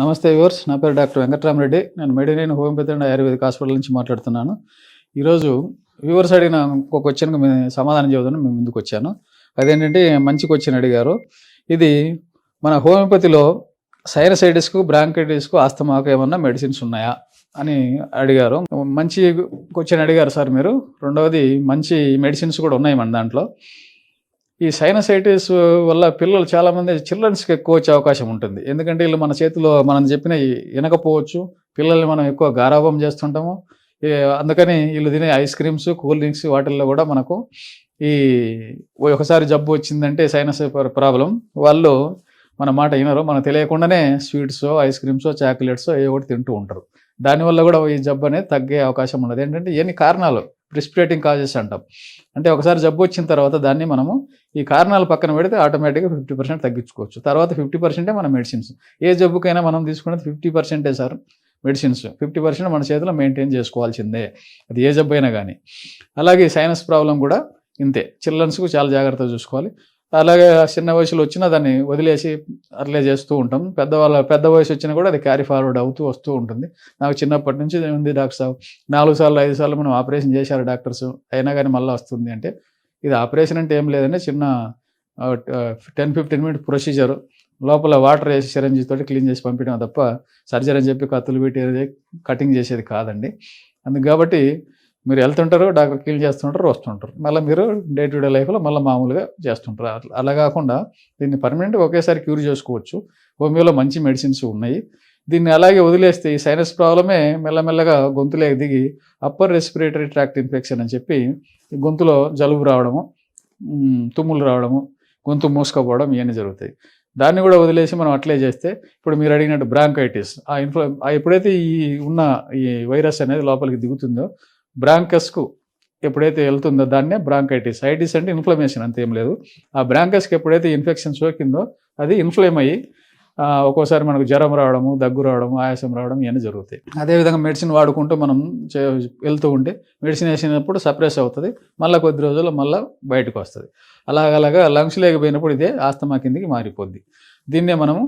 నమస్తే వ్యూవర్స్, నా పేరు డాక్టర్ వెంకట్రామరెడ్డి. నేను Medinine homeopathy and ayurvedic hospital నుంచి మాట్లాడుతున్నాను. ఈరోజు వ్యూవర్స్ అడిగిన ఒక క్వశ్చన్కి సమాధానం చెబుదాను మేము ముందుకు వచ్చాను. అదేంటంటే మంచి క్వశ్చన్ అడిగారు. ఇది మన హోమియోపతిలో సైనసైటిస్కు, బ్రాంకైటిస్కు, ఆస్తమాకు ఏమన్నా మెడిసిన్స్ ఉన్నాయా అని అడిగారు. మంచి క్వశ్చన్ అడిగారు సార్ మీరు. రెండవది మంచి మెడిసిన్స్ కూడా ఉన్నాయి మన దాంట్లో. ఈ సైనసైటిస్ వల్ల పిల్లలు చాలామంది చిల్డ్రన్స్కి ఎక్కువ వచ్చే అవకాశం ఉంటుంది. ఎందుకంటే వీళ్ళు మన చేతిలో మనం చెప్పిన వినకపోవచ్చు. పిల్లల్ని మనం ఎక్కువ గారాబం చేస్తుంటాము. అందుకని వీళ్ళు తినే ఐస్ క్రీమ్స్, కూల్ డ్రింక్స్ వాటిల్లో కూడా మనకు ఈ ఒకసారి జబ్బు వచ్చిందంటే సైనస్ ప్రాబ్లం, వాళ్ళు మన మాట వినరు. మనకు తెలియకుండానే స్వీట్స్, ఐస్ క్రీమ్స్, చాక్లెట్స్ ఏ ఒకటి తింటూ ఉంటారు. దానివల్ల కూడా ఈ జబ్బు అనేది తగ్గే అవకాశం ఉన్నది. ఏంటంటే ఎన్ని కారణాలు, ప్రిసిపిటేటింగ్ కాజెస్ అంటాం. అంటే ఒకసారి జబ్బు వచ్చిన తర్వాత దాన్ని మనము ఈ కారణాలు పక్కన పెడితే ఆటోమేటిక్గా 50% తగ్గించుకోవచ్చు. తర్వాత 50% మన మెడిసిన్స్. ఏ జబ్బుకైనా మనం తీసుకునేది 50% సార్ మెడిసిన్స్. 50% మన చేతిలో మెయింటైన్ చేసుకోవాల్సిందే, అది ఏ జబ్బు అయినా కానీ. అలాగే సైనస్ ప్రాబ్లం కూడా ఇంతే. చిల్డ్రన్స్కు చాలా జాగ్రత్తగా చూసుకోవాలి. అలాగే చిన్న వయసులో వచ్చినా దాన్ని వదిలేసి అట్లే చేస్తూ ఉంటాం. పెద్ద వయసు వచ్చినా కూడా అది క్యారీ ఫార్వర్డ్ అవుతూ వస్తూ ఉంటుంది. నాకు చిన్నప్పటి నుంచి ఉంది డాక్టర్ సాబ్, 4 సార్లు 5 సార్లు మనం ఆపరేషన్ చేశారు డాక్టర్స్, అయినా కానీ మళ్ళీ వస్తుంది అంటే ఇది ఆపరేషన్ అంటే ఏం లేదంటే చిన్న 10-15 మినిట్ ప్రొసీజర్, లోపల వాటర్ వేసి సిరంజి తోటి క్లీన్ చేసి పంపించడం తప్ప సర్జరీ అని చెప్పి కత్తులు పెట్టి కటింగ్ చేసేది కాదండి. అందుకు కాబట్టి మీరు వెళ్తుంటారు, డాక్టర్ క్లీన్ చేస్తుంటారు, వస్తుంటారు, మళ్ళీ మీరు డే టు డే లైఫ్లో మళ్ళీ మామూలుగా చేస్తుంటారు. అలా కాకుండా దీన్ని పర్మనెంట్గా ఒకేసారి క్యూర్ చేసుకోవచ్చు. హోమియోలో మంచి మెడిసిన్స్ ఉన్నాయి. దీన్ని అలాగే వదిలేస్తే ఈ సైనస్ ప్రాబ్లమే మెల్లమెల్లగా గొంతులోకి దిగి అప్పర్ రెస్పిరేటరీ ట్రాక్ట్ ఇన్ఫెక్షన్ అని చెప్పి గొంతులో జలుబు రావడము, తుమ్ములు రావడము, గొంతు మూసుకపోవడం ఇవన్నీ జరుగుతాయి. దాన్ని కూడా వదిలేసి మనం అట్లే చేస్తే ఇప్పుడు మీరు అడిగినట్టు బ్రాంకైటిస్, ఎప్పుడైతే ఈ వైరస్ అనేది లోపలికి దిగుతుందో బ్రాంకస్కు ఎప్పుడైతే వెళ్తుందో దాన్నే బ్రాంకైటిస్. ఐటిస్ అంటే ఇన్ఫ్లమేషన్, అంతేం లేదు. ఆ బ్రాంకస్కి ఎప్పుడైతే ఇన్ఫెక్షన్ సోకిందో అది ఇన్ఫ్లేమ్ అయ్యి ఒక్కోసారి మనకు జ్వరం రావడము, దగ్గు రావడము, ఆయాసం రావడం ఇవన్నీ జరుగుతాయి. అదేవిధంగా మెడిసిన్ వాడుకుంటూ మనం వెళ్తూ ఉంటే మెడిసిన్ వేసినప్పుడు సప్రెస్ అవుతుంది, మళ్ళీ కొద్ది రోజుల్లో మళ్ళీ బయటకు వస్తుంది. అలాగలాగా లంగ్స్ లేకపోయినప్పుడు ఇదే ఆస్తమా కిందికి మారిపోద్ది. దీన్నే మనము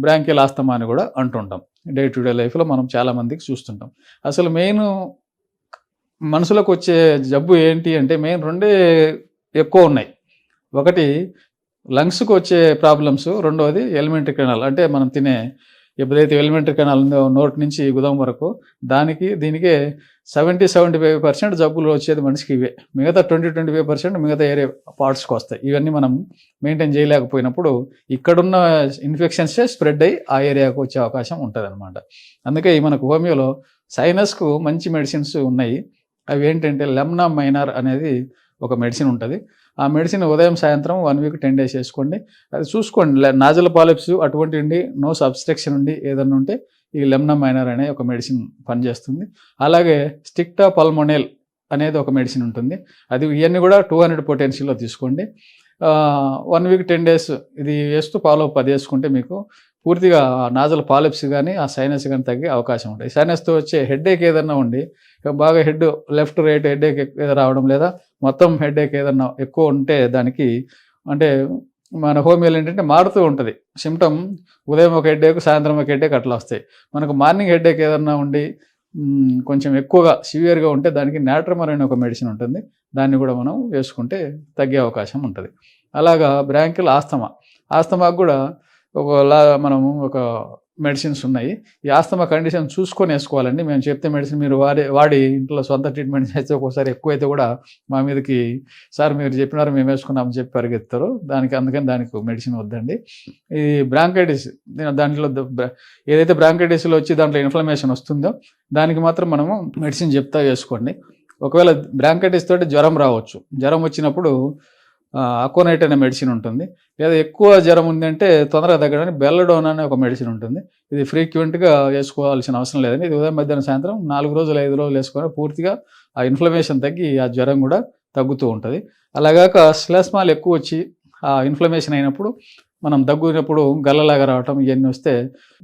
బ్రాంకియల్ ఆస్తమా అని కూడా అంటుంటాం. డే టు డే లైఫ్లో మనం చాలామందికి చూస్తుంటాం. అసలు మెయిన్ మనుషులకు వచ్చే జబ్బు ఏంటి అంటే మెయిన్ రెండే ఎక్కువ ఉన్నాయి. ఒకటి లంగ్స్కి వచ్చే ప్రాబ్లమ్స్, రెండవది ఎలిమెంటరీ కెనాల్. అంటే మనం తినే ఎప్పుడైతే ఎలిమెంటరీ కెనాల్ ఉందో నోటి నుంచి గుదం వరకు, దీనికే 70-75% జబ్బులు వచ్చేది మనిషికి ఇవే. మిగతా 20-25% మిగతా ఏరియా పార్ట్స్కి వస్తాయి. ఇవన్నీ మనం మెయింటైన్ చేయలేకపోయినప్పుడు ఇక్కడున్న ఇన్ఫెక్షన్సే స్ప్రెడ్ అయ్యి ఆ ఏరియాకు వచ్చే అవకాశం ఉంటుంది అనమాట. అందుకే మనకు హోమియోలో సైనస్కు మంచి మెడిసిన్స్ ఉన్నాయి. అవి ఏంటంటే లెమ్నా మైనర్ అనేది ఒక మెడిసిన్ ఉంటుంది. ఆ మెడిసిన్ ఉదయం సాయంత్రం 1 వీక్ 10 డేస్ వేసుకోండి. అది చూసుకోండి, నాజల్ పాలిప్స్ అటువంటి ఉండి, నోస్ అబ్స్ట్రక్షన్ ఉండి ఏదన్నా ఉంటే ఈ లెమ్నా మైనర్ అనే ఒక మెడిసిన్ పనిచేస్తుంది. అలాగే స్టిక్టా పల్మోనేల్ అనేది ఒక మెడిసిన్ ఉంటుంది. ఇవన్నీ కూడా 200 పొటెన్షియల్లో తీసుకోండి. 1 వీక్ 10 డేస్ ఇది వేస్తూ ఫాలో 10 వేసుకుంటే మీకు పూర్తిగా నాజల్ పాలిప్స్ కానీ ఆ సైనస్ కానీ తగ్గే అవకాశం ఉంటుంది. సైనస్తో వచ్చే హెడ్ఏక్ ఏదన్నా ఉండి బాగా లెఫ్ట్ రైట్ హెడ్ఏక్ రావడం, లేదా మొత్తం హెడ్ఏక్ ఏదన్నా ఎక్కువ ఉంటే దానికి అంటే మన హోమియోలో ఏంటంటే మారుతూ ఉంటుంది సిమ్టమ్. ఉదయం ఒక హెడ్ఏక్, సాయంత్రం ఒక హెడ్ఏక్ అట్లా వస్తాయి. మనకు మార్నింగ్ హెడ్ఏక్ ఏదన్నా ఉండి కొంచెం ఎక్కువగా సివియర్గా ఉంటే దానికి నాట్రమర్ అనే ఒక మెడిసిన్ ఉంటుంది. దాన్ని కూడా మనం వేసుకుంటే తగ్గే అవకాశం ఉంటుంది. అలాగా బ్రాంకియల్ ఆస్తమాకు కూడా మనము ఒక మెడిసిన్స్ ఉన్నాయి. ఈ ఆస్తమా కండిషన్ చూసుకొని వేసుకోవాలండి. మేము చెప్తే మెడిసిన్ మీరు వాడి ఇంట్లో సొంత ట్రీట్మెంట్ చేస్తే ఒక్కోసారి ఎక్కువైతే కూడా మా మీదకి సార్ మీరు చెప్పినారు మేము వేసుకున్నామని చెప్పి పరిగెత్తారు. అందుకని దానికి మెడిసిన్ వద్దండి. ఈ బ్రాంకైటిస్, దాంట్లో ఏదైతే బ్రాంకైటిస్లో వచ్చి దాంట్లో ఇన్ఫ్లమేషన్ వస్తుందో దానికి మాత్రం మనము మెడిసిన్ చెప్తా వేసుకోండి. ఒకవేళ బ్రాంకైటిస్ తోటి జ్వరం రావచ్చు. జ్వరం వచ్చినప్పుడు అకోనైట్ అనే మెడిసిన్ ఉంటుంది. లేదా ఎక్కువ జ్వరం ఉందంటే తొందరగా తగ్గడానికి బెల్లడోన్ అనే ఒక మెడిసిన్ ఉంటుంది. ఇది ఫ్రీక్వెంట్గా వేసుకోవాల్సిన అవసరం లేదని, ఇది ఉదయం మధ్యాహ్నం సాయంత్రం 4 రోజులు 5 రోజులు వేసుకొని పూర్తిగా ఆ ఇన్ఫ్లమేషన్ తగ్గి ఆ జ్వరం కూడా తగ్గుతూ ఉంటుంది. అలాగాక శ్లేష్మాలు ఎక్కువ వచ్చి ఆ ఇన్ఫ్లమేషన్ అయినప్పుడు మనం దగ్గునప్పుడు గల్లలాగా రావటం ఇవన్నీ వస్తే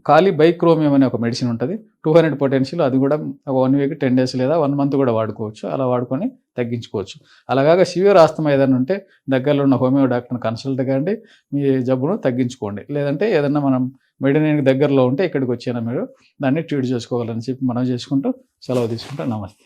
కాలిబైక్రోమియం అనే ఒక మెడిసిన్ ఉంటుంది. 200 పొటెన్షియల్. అది కూడా 1 వీక్ 10 డేస్ లేదా 1 మంత్ కూడా వాడుకోవచ్చు. అలా వాడుకొని తగ్గించుకోవచ్చు. అలాగా సివియర్ ఆస్తమా ఏదైనా ఉంటే దగ్గరలో ఉన్న హోమియో డాక్టర్ని కన్సల్ట్ కండి, మీ జబ్బును తగ్గించుకోండి. లేదంటే ఏదన్నా మనం మెడినేనికి దగ్గరలో ఉంటే ఇక్కడికి వచ్చాను, మీరు దాన్ని ట్రీట్ చేసుకోవాలని చెప్పి మనం చేసుకుంటూ సెలవు తీసుకుంటూ నమస్తే.